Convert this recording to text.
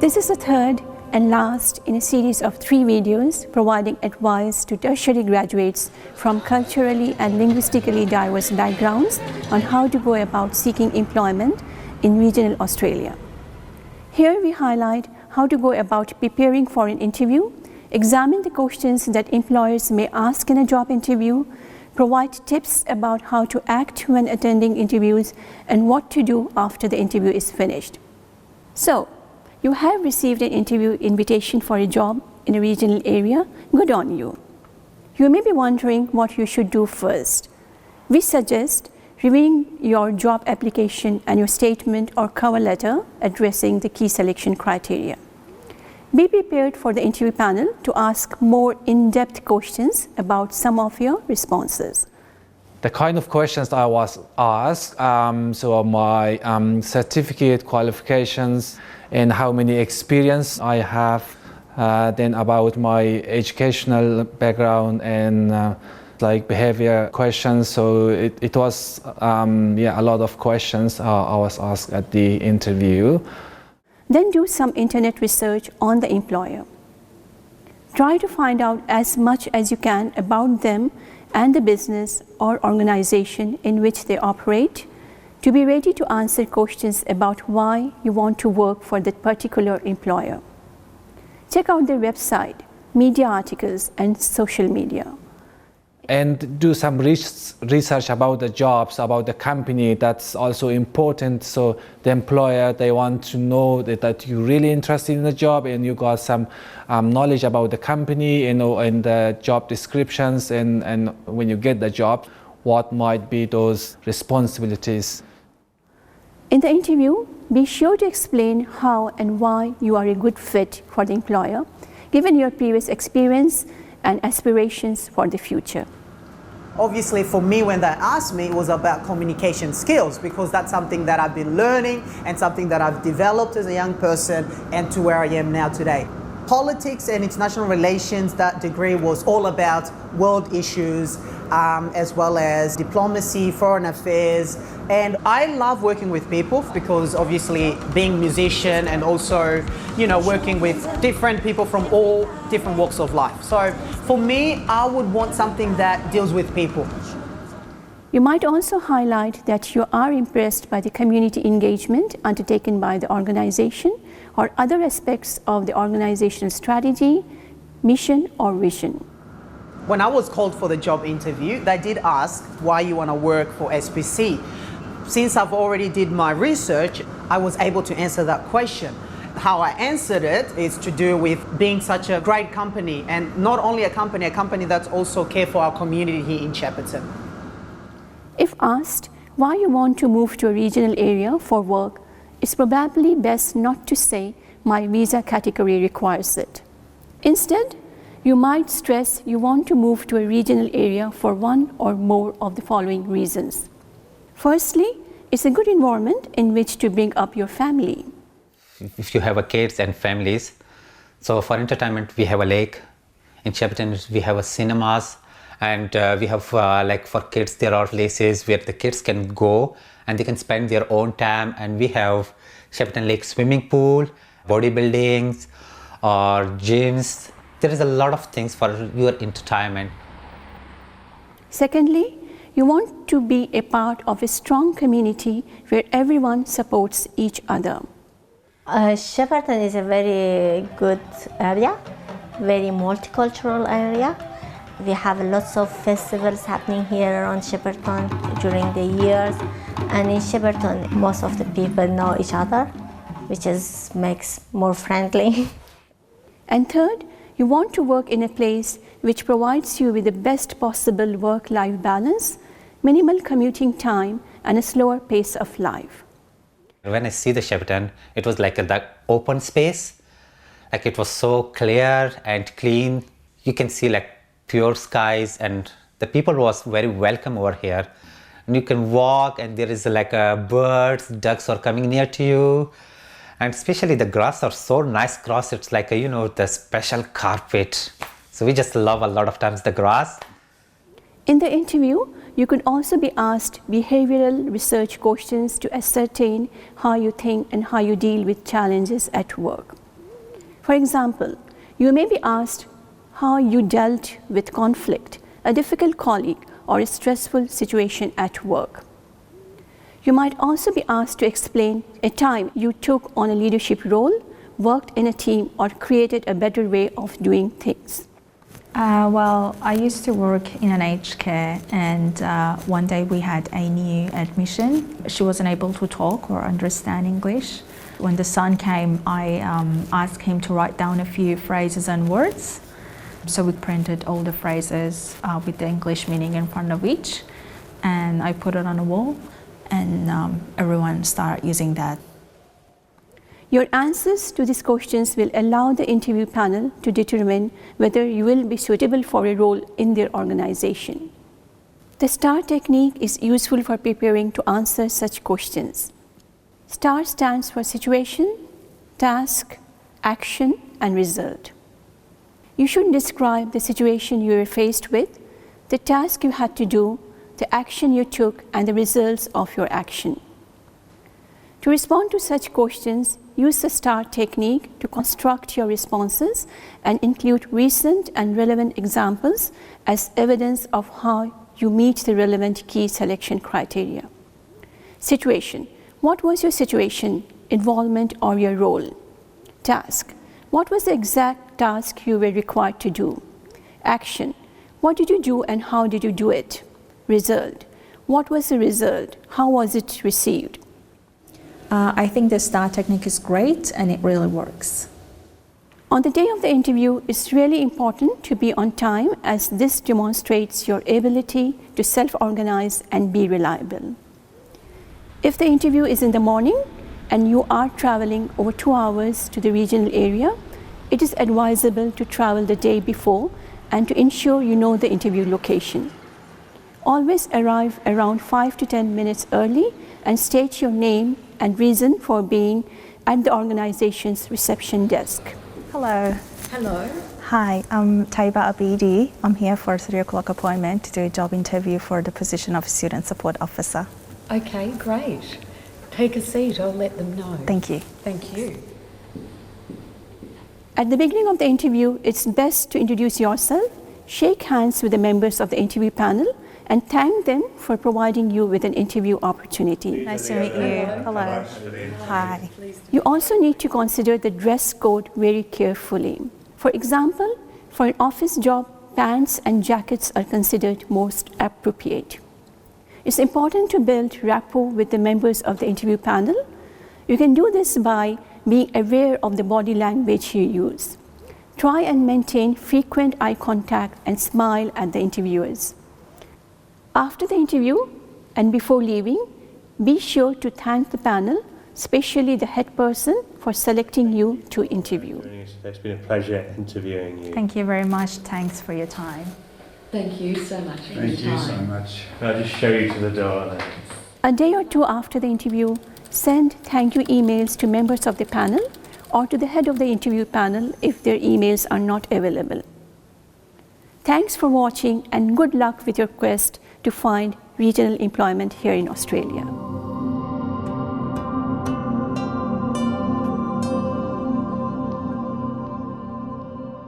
This is the third and last in a series of 3 videos providing advice to tertiary graduates from culturally and linguistically diverse backgrounds on how to go about seeking employment in regional Australia. Here we highlight how to go about preparing for an interview, examine the questions that employers may ask in a job interview, provide tips about how to act when attending interviews, and what to do after the interview is finished. So, you have received an interview invitation for a job in a regional area. Good on you. You may be wondering what you should do first. We suggest reviewing your job application and your statement or cover letter addressing the key selection criteria. Be prepared for the interview panel to ask more in-depth questions about some of your responses. The kind of questions I was asked, so my certificate qualifications and how many experience I have, then about my educational background and like behavior questions. So it was a lot of questions I was asked at the interview. Then do some internet research on the employer. Try to find out as much as you can about them and the business or organization in which they operate, to be ready to answer questions about why you want to work for that particular employer. Check out their website, media articles, and social media. And do some research about the jobs, about the company. That's also important. So the employer, they want to know that you're really interested in the job and you got some knowledge about the company, and the job descriptions, and when you get the job, what might be those responsibilities. In the interview, be sure to explain how and why you are a good fit for the employer, given your previous experience and aspirations for the future. Obviously, for me, when they asked me, it was about communication skills, because that's something that I've been learning and something that I've developed as a young person and to where I am now today. Politics and international relations, that degree was all about world issues, as well as diplomacy, foreign affairs. And I love working with people because obviously being a musician and also, working with different people from all different walks of life. So for me, I would want something that deals with people. You might also highlight that you are impressed by the community engagement undertaken by the organization or other aspects of the organization's strategy, mission, or vision. When I was called for the job interview, they did ask why you want to work for SPC. Since I've already did my research, I was able to answer that question. How I answered it is to do with being such a great company, and not only a company that's also care for our community here in Shepparton. If asked why you want to move to a regional area for work, it's probably best not to say my visa category requires it. Instead, you might stress you want to move to a regional area for one or more of the following reasons. Firstly, it's a good environment in which to bring up your family. If you have kids and families, so for entertainment we have a lake. In Shepparton we have a cinemas, and we have like for kids there are places where the kids can go and they can spend their own time, and we have Shepparton Lake swimming pool, bodybuildings or gyms. There is a lot of things for your entertainment. Secondly, you want to be a part of a strong community where everyone supports each other. Shepparton is a very good area, very multicultural area. We have lots of festivals happening here around Shepparton during the years, and in Shepparton most of the people know each other, which makes more friendly. And third, you want to work in a place which provides you with the best possible work-life balance, minimal commuting time, and a slower pace of life. When I see the Shepparton, it was like the open space. Like it was so clear and clean. You can see like pure skies, and the people was very welcome over here. And you can walk, and there is like birds, ducks are coming near to you. And especially the grass are so nice grass. It's like the special carpet. So we just love a lot of times the grass. In the interview, you could also be asked behavioral research questions to ascertain how you think and how you deal with challenges at work. For example, you may be asked how you dealt with conflict, a difficult colleague, or a stressful situation at work. You might also be asked to explain a time you took on a leadership role, worked in a team, or created a better way of doing things. Well, I used to work in an aged care, and one day we had a new admission. She wasn't able to talk or understand English. When the son came, I asked him to write down a few phrases and words. So we printed all the phrases with the English meaning in front of each, and I put it on a wall, and everyone started using that. Your answers to these questions will allow the interview panel to determine whether you will be suitable for a role in their organization. The STAR technique is useful for preparing to answer such questions. STAR stands for situation, task, action, and result. You should describe the situation you were faced with, the task you had to do, the action you took, and the results of your action. To respond to such questions, use the STAR technique to construct your responses and include recent and relevant examples as evidence of how you meet the relevant key selection criteria. Situation. What was your situation, involvement, or your role? Task. What was the exact task you were required to do? Action. What did you do and how did you do it? Result. What was the result? How was it received? I think the STAR technique is great and it really works. On the day of the interview, it's really important to be on time, as this demonstrates your ability to self-organize and be reliable. If the interview is in the morning and you are traveling over 2 hours to the regional area, it is advisable to travel the day before and to ensure you know the interview location. Always arrive around 5 to 10 minutes early and state your name and reason for being at the organization's reception desk. Hello. Hello. Hi, I'm Taiba Abidi. I'm here for a 3 o'clock appointment to do a job interview for the position of Student Support Officer. Okay, great. Take a seat, I'll let them know. Thank you. Thank you. At the beginning of the interview, it's best to introduce yourself, shake hands with the members of the interview panel, and thank them for providing you with an interview opportunity. Nice to meet you. Hello. Hi. You also need to consider the dress code very carefully. For example, for an office job, pants and jackets are considered most appropriate. It's important to build rapport with the members of the interview panel. You can do this by being aware of the body language you use. Try and maintain frequent eye contact and smile at the interviewers. After the interview and before leaving, be sure to thank the panel, especially the head person, for selecting you to interview. It's been a pleasure interviewing you. Thank you very much. Thanks for your time. Thank you so much for Thank your you time. so much. Can I just show you to the door then? A day or two after the interview, send thank you emails to members of the panel or to the head of the interview panel if their emails are not available. Thanks for watching and good luck with your quest to find regional employment here in Australia.